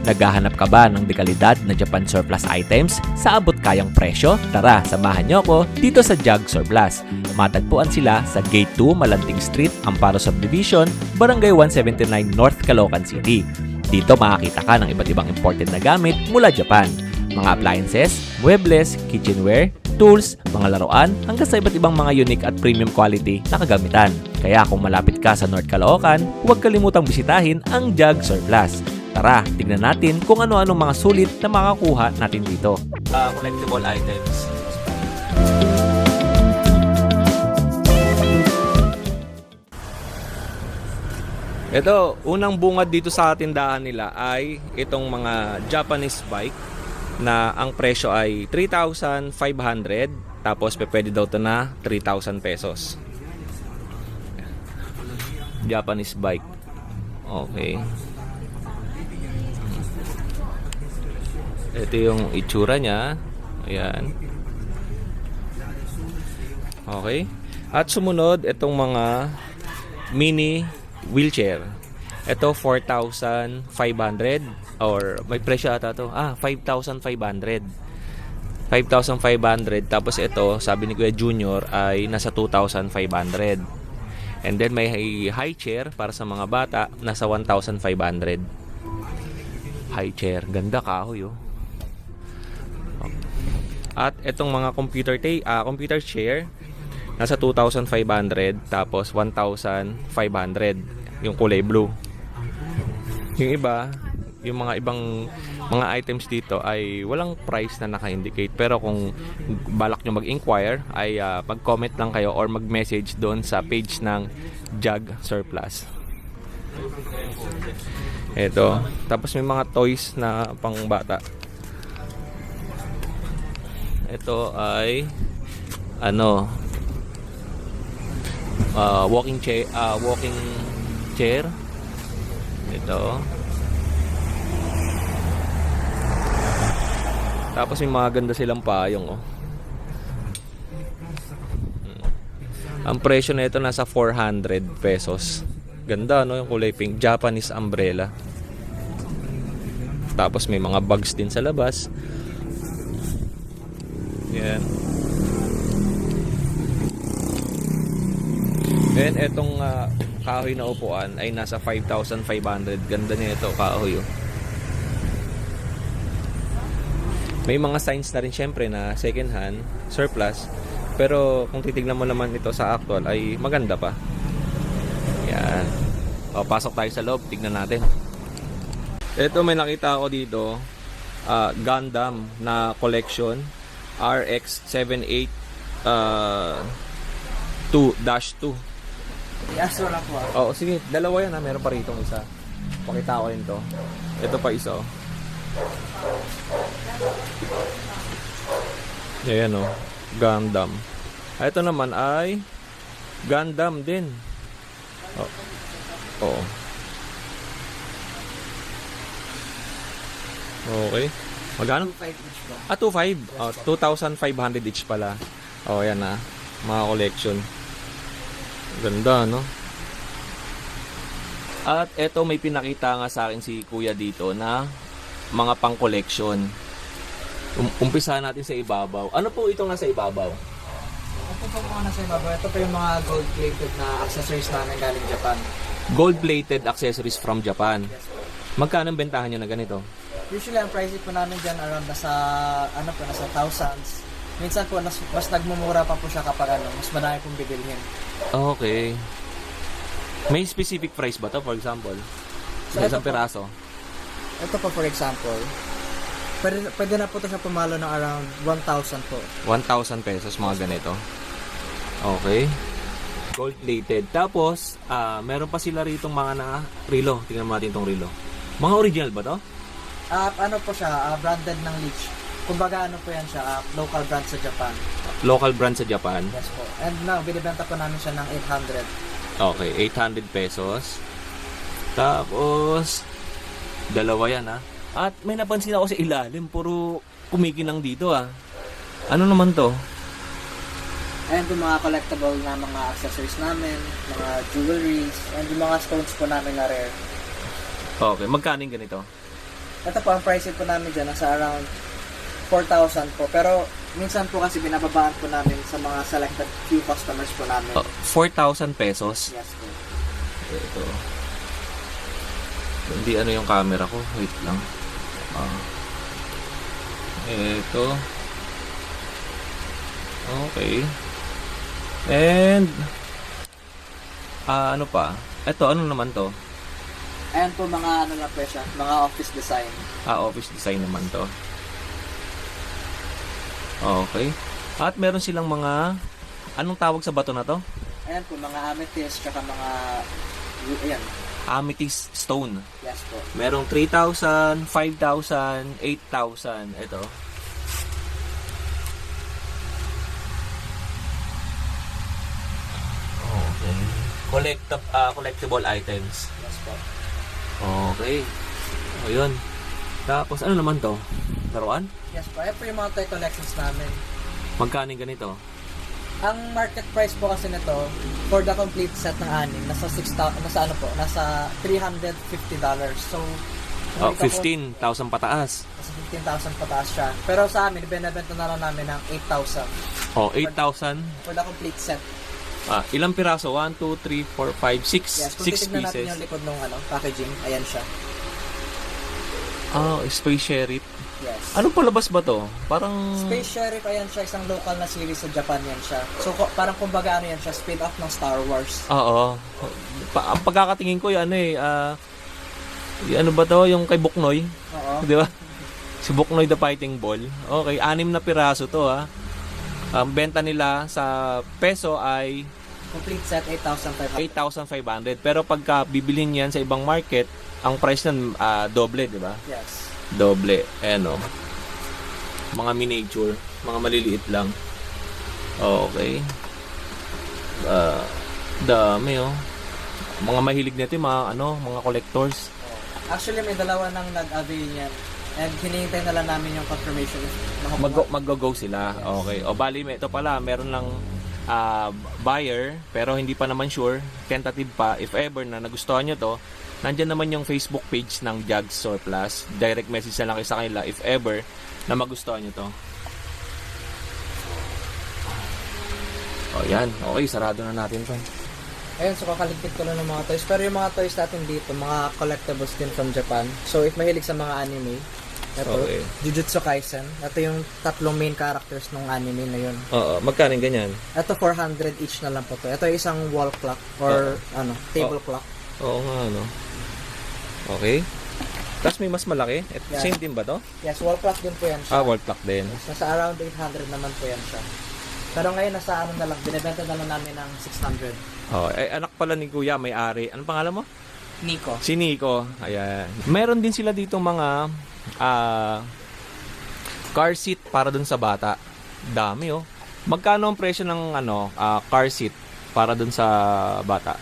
Naghahanap ka ba ng dekalidad na Japan surplus items sa abot kayang presyo? Tara, samahan niyo ako dito sa Jag Surplus. Matagpuan sila sa Gate 2, Malanting Street, Amparo Subdivision, Barangay 179 North, Caloocan City. Dito makakita ka ng iba't ibang imported na gamit mula Japan. Mga appliances, muebles, kitchenware, tools, mga laruan, hanggang sa iba't ibang mga unique at premium quality na kagamitan. Kaya kung malapit ka sa North Caloocan, huwag kalimutang bisitahin ang Jag Surplus. Tara, tignan natin kung ano-anong mga sulit na makakuha natin dito. Collectible items. Ito, unang bungad dito sa tindahan nila ay itong mga Japanese bike na ang presyo ay 3,500, tapos pwede daw ito na 3,000 pesos. Japanese bike. Okay. Ito yung itsura niya. Ayan. Okay. At sumunod, itong mga mini wheelchair. Ito 4,500 or may presyo ata to. 5,500. 5,500. Tapos ito, sabi ni Kuya Junior ay nasa 2,500. And then may high chair para sa mga bata, nasa 1,500. High chair, ganda kahoy oh. At itong mga computer chair, nasa 2,500 tapos 1,500 yung kulay blue. Yung iba, yung mga ibang mga items dito ay walang price na naka-indicate, pero kung balak nyo mag-inquire ay mag-comment lang kayo or mag-message doon sa page ng Jag Surplus. Ito, tapos may mga toys na pang bata. Ito ay walking chair. Ito. Tapos may mga ganda silang payong oh. Ang presyo na ito nasa 400 pesos. Ganda no, yung kulay pink, Japanese umbrella. Tapos may mga bags din sa labas. Yan. Then etong kahoy na upuan ay nasa 5,500. Ganda niya ito, kahoy oh. May mga signs na rin syempre na second hand, surplus. Pero kung titignan mo naman ito sa actual ay maganda pa. Yan. O, pasok tayo sa loob, tignan natin. Ito may nakita ako dito, Gundam na collection, RX-78 2-2. Yes, wala po. Oh, sige, dalawa yan ha, meron pa rito isa. Pakita ko rin to. Ito pa isa oh. Ayan oh, Gundam. Ito naman ay Gundam din. Oh. Oo. Okay. Magkano? 2.5 each po. 2,500. 2,500 each pala. Oh, yan na. Mga collection. Ganda, no? At eto, may pinakita nga sa akin si Kuya dito na mga pang-collection. Umpisa natin sa ibabaw. Ano po ito nga sa ibabaw? Ito po mga nasa ibabaw. Ito po yung mga gold-plated na accessories namin galing Japan. Gold-plated accessories from Japan. Yes po. Magkano ang bentahan nyo na ganito? Usually, ang price po namin dyan around nasa thousands. Minsan po, mas nagmumura pa po siya kapag mas madami pong bibilhin. Okay. May specific price ba to, for example? So, Sa isang piraso? Ito po, for example, pwede na po ito siya pumalo ng around 1,000 po. 1,000 pesos, mga ganito. Okay. Gold-plated. Tapos, meron pa sila rito mga na relo. Tingnan natin itong relo. Mga original ba to? Ano po siya, branded ng Leech. Kumbaga po yan siya, local brand sa Japan. Local brand sa Japan. Yes po. And now, binibenta po namin siya ng 800. Okay, 800 pesos. Tapos, dalawa yan ha. At may napansin ako sa ilalim, puro kumikinang dito ah. Ano naman to? And yung mga collectible na mga accessories namin, mga jewelries, and yung mga stones po namin na rare. Okay, magkano yung ganito? Ito po, ang price po namin dyan, nasa around 4,000 po. Pero minsan po kasi binababaan po namin sa mga selected few customers po namin. 4,000 pesos. Yes po. Ito. Hindi ano yung camera ko. Wait lang. Ito. Okay. And ano pa? Ito, ano naman to? Ayan po mga ano na po siya, mga office design. Office design naman to. Okay. At meron silang mga, anong tawag sa bato na to? Ayan po, mga amethyst, tsaka mga, ayan, Amethyst stone. yes po. Merong 3,000, 5,000, 8,000. Ito. Okay. Collectible items. Yes po. Okay. O yun. Tapos ano naman to? Laruan? Yes po, ayan po yung mga toy collections namin. Magkano yung ganito? Ang market price po kasi nito for the complete set ng anim nasa 6,000, nasa ano po, nasa $350. So, Oh, nakita ko, 15,000 pataas. nasa 15,000 pataas siya. Pero sa amin, binibenta na lang namin ng 8,000 Oh, 8,000. for the complete set. Ilang piraso? 1, 2, 3, 4, 5, 6. Yes, kung 6 titignan natin pieces. yung likod ng packaging, ayan siya. Space Sheriff. Yes. Anong palabas ba to? Parang... Space Sheriff, ayan siya, isang local na series sa Japan yan siya. So, parang kumbaga ano yan siya, spin-off ng Star Wars. Oo. Ang pagkakatingin ko, yung ano yung ano ba to? Yung kay Buknoy. Oo. Di ba? Si Buknoy the Fighting Ball. Okay, 6 na piraso to ha. Ang benta nila sa peso ay Complete set, 8,500. 8,500. Pero pagka bibilhin yan sa ibang market, ang price nun doble, di ba? Yes. Doble. Ayan o. Mga miniature. Mga maliliit lang. Okay. Dami o. Mga mahilig nito yung mga, mga collectors. Actually, may dalawa nang nag-avail niyan. And hinihintay na lang namin yung confirmation. if Mag-go sila. Okay. O bali, ito pala, meron lang buyer, pero hindi pa naman sure. Tentative pa. If ever na nagustuhan nyo to, nandyan naman yung Facebook page ng Jags Surplus. Direct message na lang kayo sa kanila if ever na magustuhan nyo to. O yan. Okay, sarado na natin to. Ayun, so kakaligpit ko lang ng mga toys. Pero yung mga toys natin dito, mga collectibles din from Japan. So if mahilig sa mga anime, ito, Okay. Jujutsu Kaisen. Ito yung tatlong main characters ng anime na yun. Oo, magkano yung ganyan? Ito 400 each na lang po to. Ito yung isang wall clock or table clock. Oo nga, Okay. Tapos may mas malaki. Yeah. Same din ba to? Yes, wall clock din po yan siya. Wall clock din. Nasa around 800 naman po yan siya. Pero ngayon nasa na lang, binibenta na lang namin ng 600. Anak pala ni Kuya, may-ari. Anong pangalan mo? Nico. Si Nico. Ayan. Meron din sila dito mga car seat para dun sa bata. Dami Magkano ang presyo ng car seat para dun sa bata?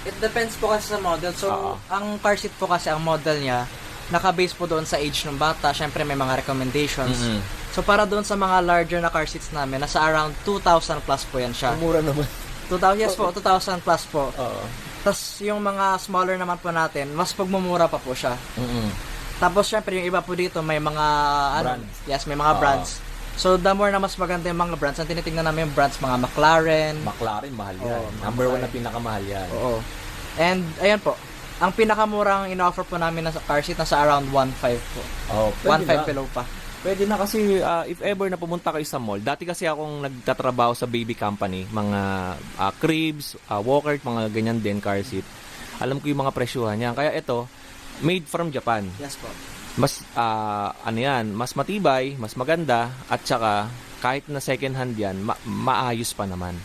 It depends po kasi sa model. So, ang car seat po kasi, ang model niya, naka-base po doon sa age ng bata. Syempre, may mga recommendations. Mm-hmm. So, para doon sa mga larger na car seats namin, nasa around 2,000 plus po yan siya. Mura naman. 2,000, yes po, 2,000 plus po. Oo. Tapos, yung mga smaller naman po natin, mas pagmumura pa po siya. Mm-hmm. Tapos, syempre, yung iba po dito, may mga, Brands. yes, may mga brands. So, the more na mas maganda yung mga brands, ang tinitingnan namin yung brands, mga McLaren. McLaren, mahal yan. Oo, Number 1 na pinakamahal yan. Oo. And, ayan po, ang pinakamurang in-offer po namin na sa car seat, nasa around 1,500 po. 1,500 below pa. Pwede na kasi if ever na pumunta kayo sa mall. Dati kasi akong nagtatrabaho sa baby company, mga cribs, walker, mga ganyan din car seat. Alam ko yung mga presyuhan niya. Kaya ito, made from Japan. Yes po. Mas mas matibay, mas maganda at saka kahit na second hand yan, maayos pa naman.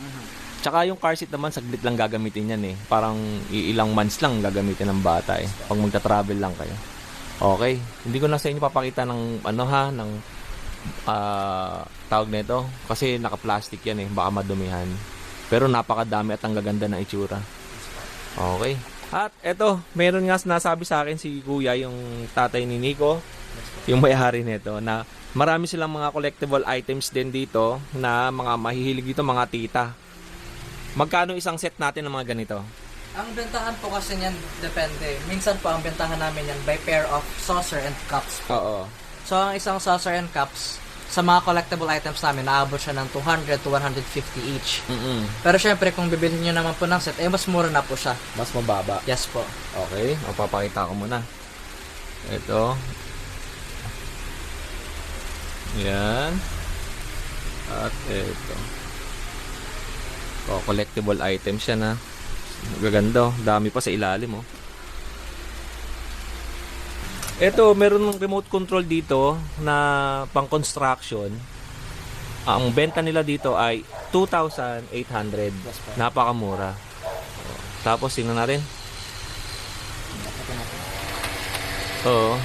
Tsaka yung car seat naman saglit lang gagamitin yan Parang ilang months lang gagamitin ng bata pag magta-travel lang kayo. Okay, hindi ko na sa inyo papakita ng ng tawag nito kasi naka-plastic yan baka madumihan. Pero napakadami at ang gaganda ng itsura. Okay. At eto, meron nga nasabi sa akin si Kuya, yung tatay ni Nico, yung may-ari nito, na marami silang mga collectible items din dito na mga mahihilig dito, mga tita. Magkano isang set natin ng mga ganito? Ang bentahan po kasi niyan, depende. Minsan po, ang bentahan namin yan by pair of saucer and cups. Oo. So, ang isang saucer and cups, sa mga collectible items namin, naabot siya ng 200 to 150 each. Pero syempre, kung bibilhin nyo naman po ng set, mas mura na po siya. Mas mababa. Yes po. Okay, mapapakita ko muna. Ito. Yan. At ito. Collectible items yan, ha. Gaganda. Dami pa sa ilalim, oh. Ito, meron ng remote control dito na pang construction. Ang benta nila dito ay 2,800. Yes, po. Napakamura. Tapos, tingnan natin. Oo.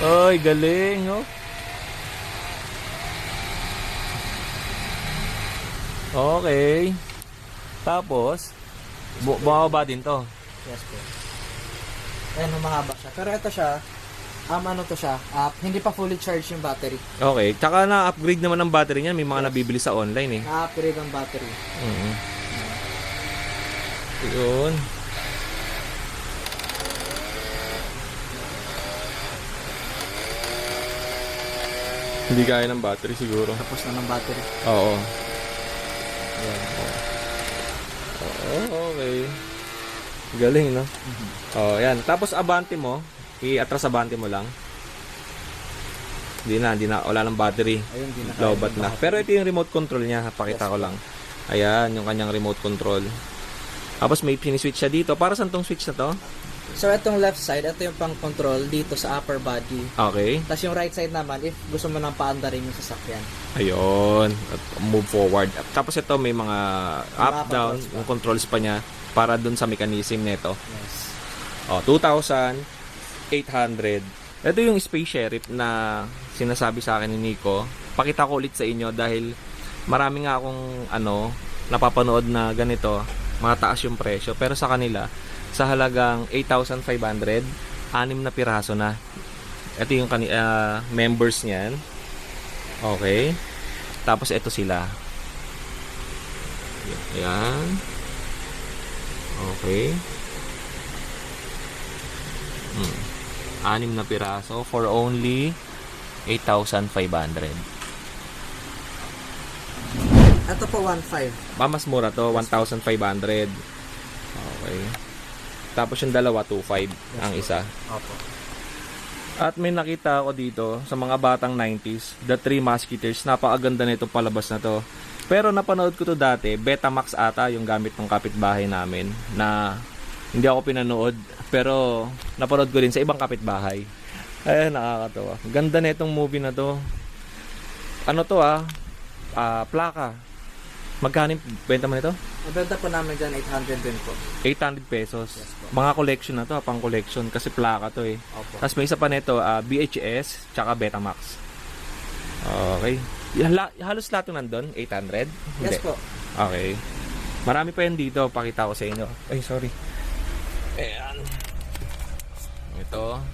Ay, galing, oh. Okay. Tapos, bumababa din to. Yes po. Ayan, mahaba siya. Pero ito siya, ano to siya, hindi pa fully charged yung battery. Okay. Tsaka na-upgrade naman ang battery niyan. May mga nabibili sa online, eh. Na-upgrade ang battery. Yun. Hindi kaya ng battery siguro. Tapos na ng battery. Oo. Yan. Oo, okay. Galing, no? Oh, yan. Tapos abante mo, i-atras abante mo lang. Hindi na, wala ng battery. Ayun, di na. Lowbat na. Pero ito yung remote control niya, pakita ko lang. Ayan, yung kanyang remote control. Tapos may pini-switch siya dito. Para saan tong switch na to? So, itong left side, ito yung pang control dito sa upper body. Okay. Tapos yung right side naman, if gusto mo nang paandarin yung sasakyan. Ayun. At move forward. Tapos ito may mga up, down, controls pa. yung controls pa niya para dun sa mechanism nito. Yes. Oh, 2,800. Ito yung space sheriff na sinasabi sa akin ni Nico. Pakita ko ulit sa inyo dahil marami nga akong napapanood na ganito, mataas yung presyo. Pero sa kanila, sa halagang 8,500, 6 na piraso na. Ito yung members niyan. Okay. Tapos ito sila. Ayan. Okay. 6 na piraso for only 8,500. Ito po 1.5. Mas mura to, 1,500. Okay. Tapos yung dalawa, 2,500 ang isa. Opo. At may nakita ako dito sa mga batang 90s, The Three Musketeers. Napakaganda nito palabas na to. Pero napanood ko to dati, Betamax ata yung gamit ng kapitbahay namin na hindi ako pinanood. Pero napanood ko din sa ibang kapitbahay. Ay, nakakatawa. Ganda nitong movie na to. Ano to plaka. Magkano yung benta mo nito? Ang benta po namin dyan, 800 din po. 800 pesos. Yes, po. Mga collection na to, pang collection kasi plaka to eh. Opo. Tapos may isa pa nito, VHS tsaka Betamax. Okay. Halos lahat yung nandun, 800? Yes po. Okay. Marami pa yan dito, pakita ko sa inyo. Ay, sorry. Ayan. Ito,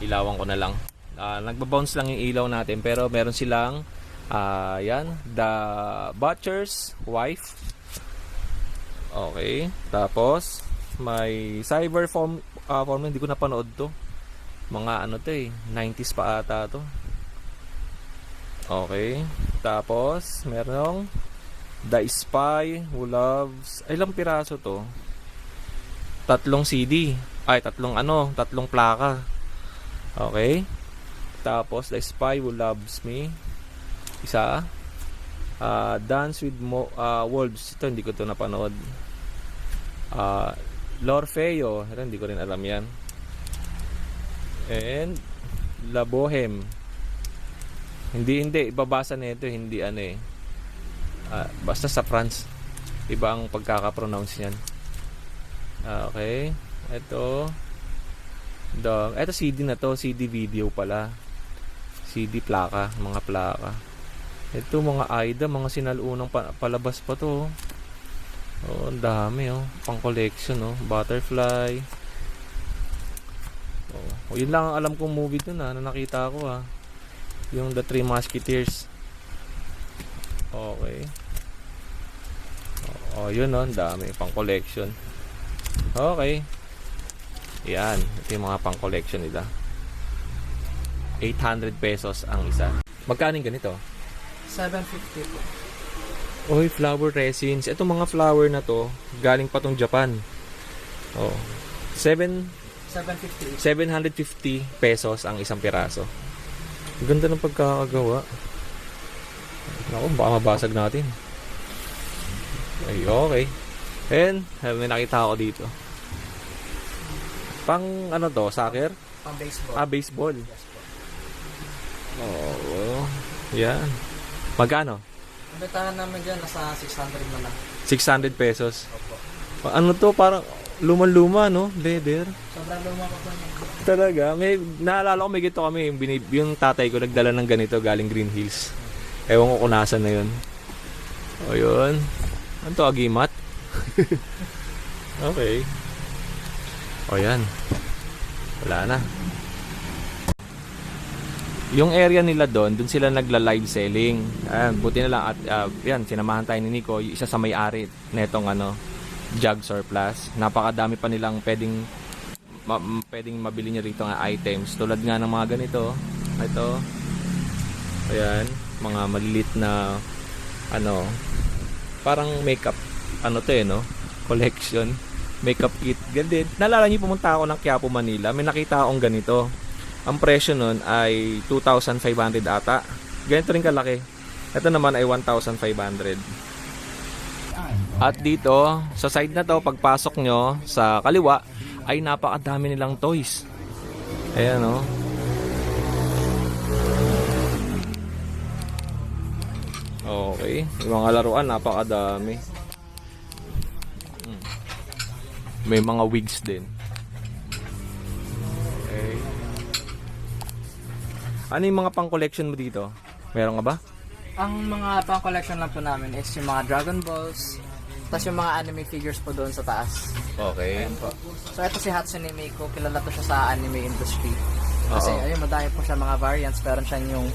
ilawan ko na lang. Nagbabounce lang yung ilaw natin pero meron silang yan, The Butcher's Wife. Okay. Tapos may Cyber form, hindi ko napanood to. Mga to 90s pa ata to. Okay. Tapos merong The Spy Who Loves. Ay, ilang piraso to? 3 CD. Ay, 3 plaka. Okay. Tapos The Spy Who Loves Me. Isa. Dance with Wolves. Ito hindi ko to napanood. L'Orfeo. Ito hindi ko rin alam yan. And La Boheme. Hindi. Ibabasa nito. Hindi basta sa France. Iba ang pagkaka-pronounce yan. Okay. Ito. Ito CD na to. CD video pala. CD plaka. Mga plaka. Ito mga Aida, mga sinalunang palabas pa to. Oh, ang dami pang collection Butterfly. Yun lang ang alam kong movie dun na nakita ko yung The Three Musketeers. Okay. Oh, yun oh, ang dami pang collection. Okay. Yan, ito yung mga pang collection nila. 800 pesos ang isa. Magkano yung ganito? 750 po. Oy, flower resins. Ito mga flower na to, galing pa tong Japan. Oh. 750 each. 750 pesos ang isang piraso. Ganda ng pagkakagawa. Naku, baka mabasag natin. Ay, okay. And, may nakita ako dito. Pang ano to, soccer? Pang baseball. Ah, baseball. Yes po. Oo. Yan. Magkano? Ang bentahan namin dyan, nasa 600 na lang. 600 pesos. Opo. Ano to, parang luma-luma, no? Leather. Sobrang luma ko po niya. Talaga. May, naalala ko, may gito kami. Yung tatay ko, nagdala ng ganito galing Green Hills. Ewan ko kung nasan na yun. O yun. Ano to, agimat? Okay. O yan. Wala na. Yung area nila doon sila nagla-live selling. Buti na lang at yan, sinamahan tayo ni Nico, yung isa sa may-ari netong ano, Jug Surplus. Napakadami pa nilang pwedeng mabili niya rito nga items. Tulad nga ng mga ganito. Ito. Ayan, mga malilit na ano, parang makeup ano to no? Collection. Makeup kit. Ganun. Naalala niyo pumunta ako ng Quiapo, Manila. May nakita akong ganito. Ang presyo nun ay 2,500 ata. Ganito rin kalaki. Ito naman ay 1,500. At dito, sa side na to, pagpasok nyo sa kaliwa, ay napakadami nilang toys. Ayan o. Okay. Yung mga laruan, napakadami. May mga wigs din. Okay. Ano yung mga pang-collection mo dito? Meron ka ba? Ang mga pang-collection lang po namin is yung mga Dragon Balls, tapos yung mga anime figures po doon sa taas. Okay. Ayan po. So ito si Hatsune Miku, kilala to siya sa anime industry. Kasi Oo. ayun, madami po siya mga variants. Meron siyang yung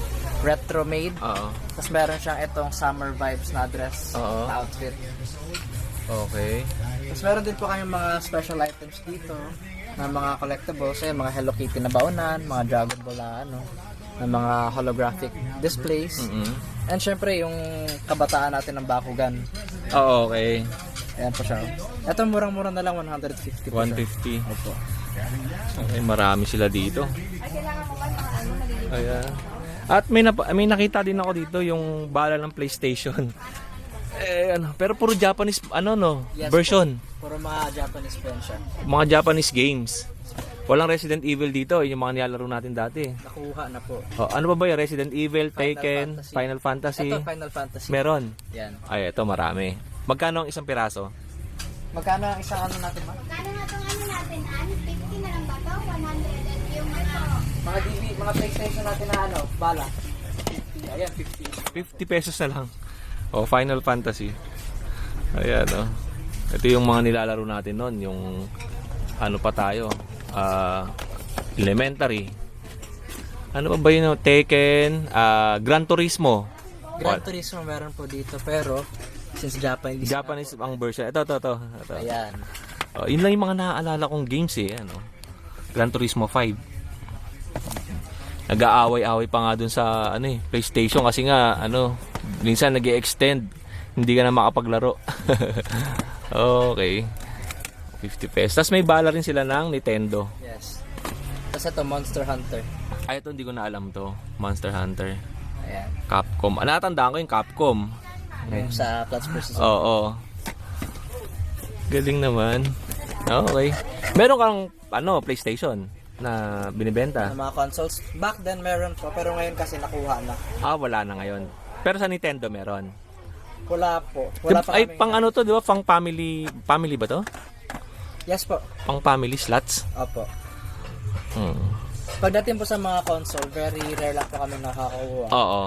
retro made, Oo. tapos meron siyang itong summer vibes na dress, Oo. na outfit. Okay. Tapos meron din po kayong mga special items dito na mga collectibles, ayun, mga Hello Kitty na baunan, mga Dragon Ball na ano, na mga holographic displays. And syempre yung kabataan natin ng Bakugan. Oo, okay. Ayan po siya. Ito murang-mura na lang, 150 po siya. 150. Opo. Okay, marami sila dito. Ayan. At may nakita din ako dito yung bala ng PlayStation. Ano, pero puro Japanese Yes, version. Puro mga Japanese pen siya. Mga Japanese games. Walang Resident Evil dito, yung mga nilalaro natin dati. Nakuha na po. Oh, ano ba ba yung Resident Evil, Final Taken, Fantasy. Final Fantasy? Ito Final Fantasy. Meron. Yan. Ay, ito marami. Magkano ang isang piraso? Magkano ang isang ano natin ma? Kano nga itong ano natin, 50 na lang ba ito? 100 at yung Mga PlayStation natin na ano, bala. 50. Ayan, 50. 50 pesos na lang. Oh, Final Fantasy. Ayan, oh. Ito yung mga nilalaro natin noon, yung ano pa tayo, elementary. Ano ba yun? Tekken, Gran Turismo. Gran Turismo meron po dito, pero since Japanese Ang version. Ito. Ayan. Oh, yun lang yung mga naaalala kong games ano. Gran Turismo 5. Nag-aaway-away pa nga dun sa PlayStation kasi nga minsan nag-extend, hindi ka na makapaglaro. Okay. 50 pesos. Tapos may bala rin sila ng Nintendo. Yes. Tapos ito, Monster Hunter. Ay, ito hindi ko na alam to. Monster Hunter. Ayan. Capcom. Natandaan ko yung Capcom. Yung sa Plants vs. Zombies. Oo. Galing naman. Okay. Meron kang PlayStation na binibenta? Ng mga consoles. Back then meron po, pero ngayon kasi nakuha na. Wala na ngayon. Pero sa Nintendo meron. Wala po. Wala pa Ay, kaming- pang to, di ba? Pang family ba to? Yes po. Pang family slots? Opo. Hmm. Pagdating po sa mga console, very rare lang po kami nakakakuha. Oo.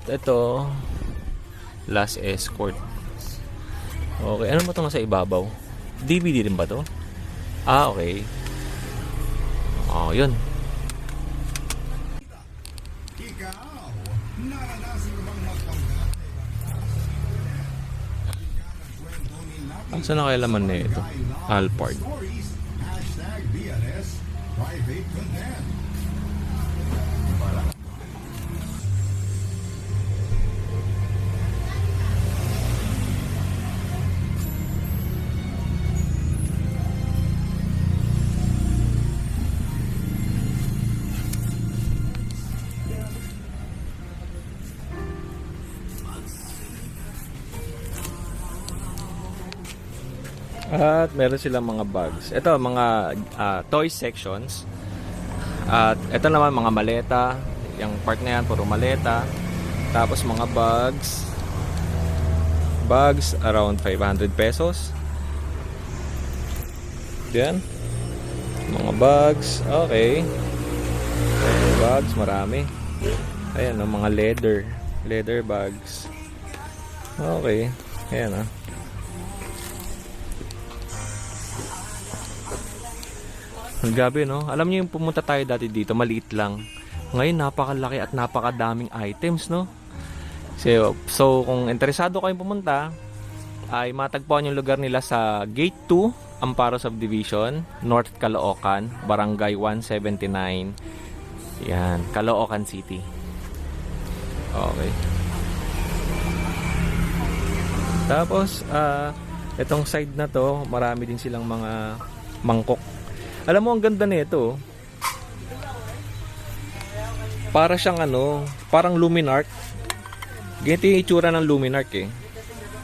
Ito, Last Escort. Okay, ano ba ito nasa ibabaw? DVD din ba to? Okay. Yun. Saan na kaya laman na ito? Alphard. At meron silang mga bags. Ito, mga toy sections. At ito naman, mga maleta. Yung part na yan, puro maleta. Tapos mga bags. Bags, around 500 pesos. Yan. Mga bags. Okay. Ayan, bags, marami. Ayan, mga leather. Leather bags. Okay. Ayan, Ang gabi, no? Alam niyo yung pumunta tayo dati dito, maliit lang. Ngayon, napakalaki at napakadaming items, no? So kung interesado kayong pumunta, ay matagpuan yung lugar nila sa Gate 2, Amparo Subdivision, North Caloocan, Barangay 179. Yan, Caloocan City. Okay. Tapos, itong side na to, marami din silang mga mangkok. Alam mo, ang ganda nito. Para siyang parang Luminark. Ganito yung itsura ng Luminark eh.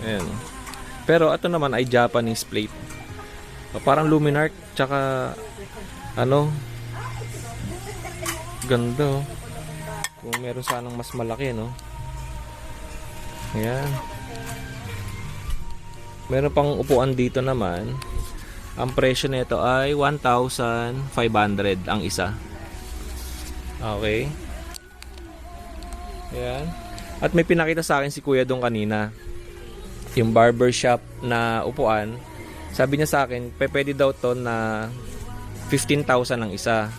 Ayan. Pero ito naman ay Japanese plate. Parang Luminark, tsaka ganda. Kung meron sanang mas malaki, no? Ayan. Meron pang upuan dito naman. Ang presyo nito ay 1,500 ang isa. Okay. Ayan. At may pinakita sa akin si Kuya doon kanina. Yung barbershop na upuan. Sabi niya sa akin, pwede daw to na 15,000 ang isa.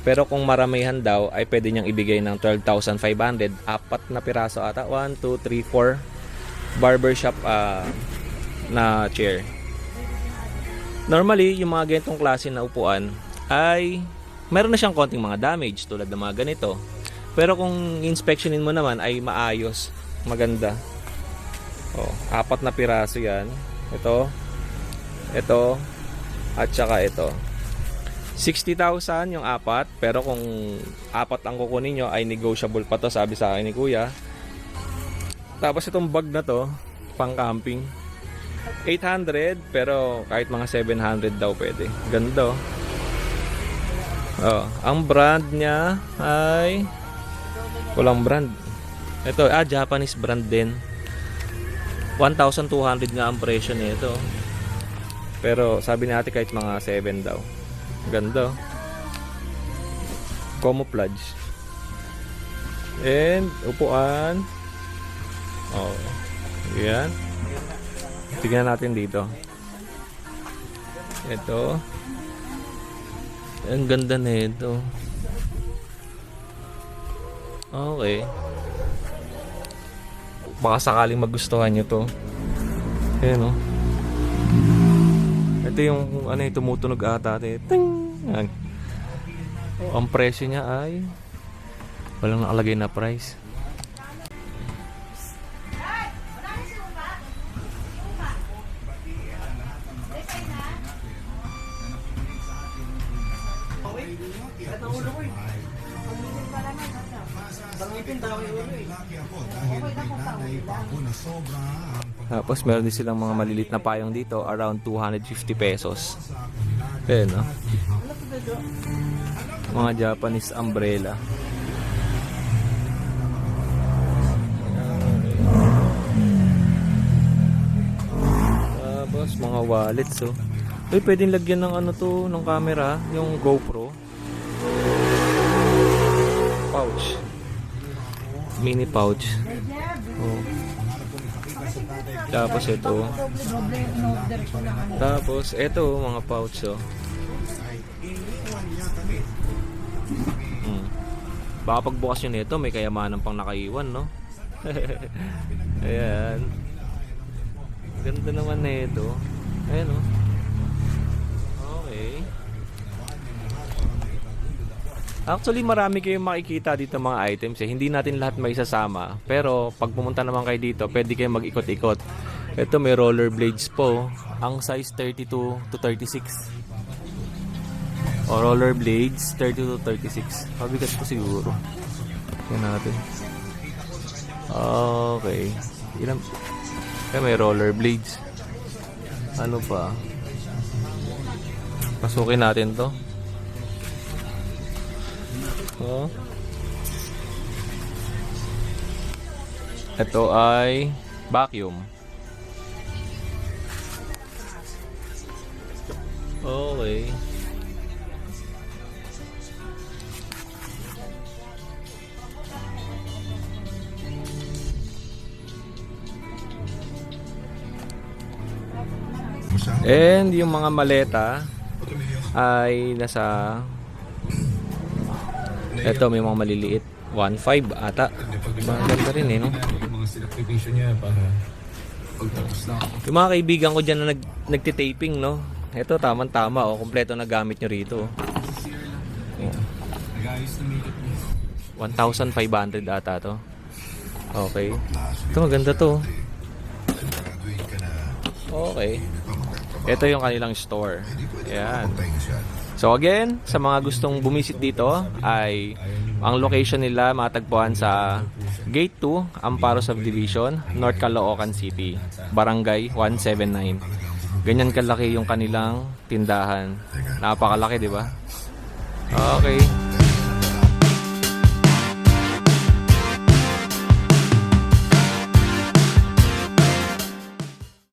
Pero kung maramihan daw, ay pwede niyang ibigay ng 12,500. Apat na piraso ata. 1, 2, 3, 4 barbershop na chair. Normally, yung mga ganitong klase na upuan ay meron na siyang konting mga damage tulad ng mga ganito. Pero kung inspectionin mo naman ay maayos, maganda. Apat na piraso yan. Ito, at saka ito. 60,000 yung apat, pero kung apat ang kukunin nyo ay negotiable pa to, sabi sa akin ni Kuya. Tapos itong bag na to, pang camping. 800, pero kahit mga 700 daw pwede. Ganda. Ang brand niya ay walang brand. Ito, Japanese brand din. 1,200 nga ang presyo nito. Pero sabi natin kahit mga 7 daw. Ganda. Camouflage. And upuan. Yan. Tignan natin dito. Ito. Ang ganda na ito. Okay. Baka sakaling magustuhan nyo to. Ayan, Ito yung tumutunog ata. Ting! Ang presyo niya ay walang nakalagay na price. Tapos meron din silang mga malilit na payong dito, around 250 pesos. Ayan, mga Japanese umbrella. Tapos mga wallets, pwedeng lagyan ng ng camera, yung GoPro. Pouch. Mini pouch. Tapos ito. Tapos ito, mga pouch, Baka pagbukas nyo nito, may kayamanan pang nakaiwan, no? Ayan. Ganda naman na ito. Ayan o. Okay. Actually, marami kayong makikita dito mga items eh. Hindi natin lahat may isasama. Pero pag pumunta naman kayo dito, pwede kayong mag-ikot-ikot. Ito may rollerblades po. Ang size 32 to 36. O rollerblades 32 to 36. Pabigat po siguro. Tingnan natin. Okay. Ilan? Kaya may rollerblades. Ano pa? Pasukin natin to. Oh. Ito ay vacuum. Okay. And yung mga maleta ay nasa eto may mga maliliit 1.5 ata. Maganda rin eh no. Mga sinakripisyo niya para pagtapos na ako. Yung mga kaibigan ko dyan na nagtitaping no. Eto tamang-tama oh, kompleto na gamit nyo rito. Nag-ayos na makeup niya. 1,500 ata to. Okay. Ito maganda to. Okay. Ito yung kanilang store. Ayan. So again, sa mga gustong bumisit dito ay ang location nila matagpuan sa Gate 2, Amparo Subdivision, North Caloocan City, Barangay 179. Ganyan kalaki yung kanilang tindahan. Napakalaki, di ba? Okay.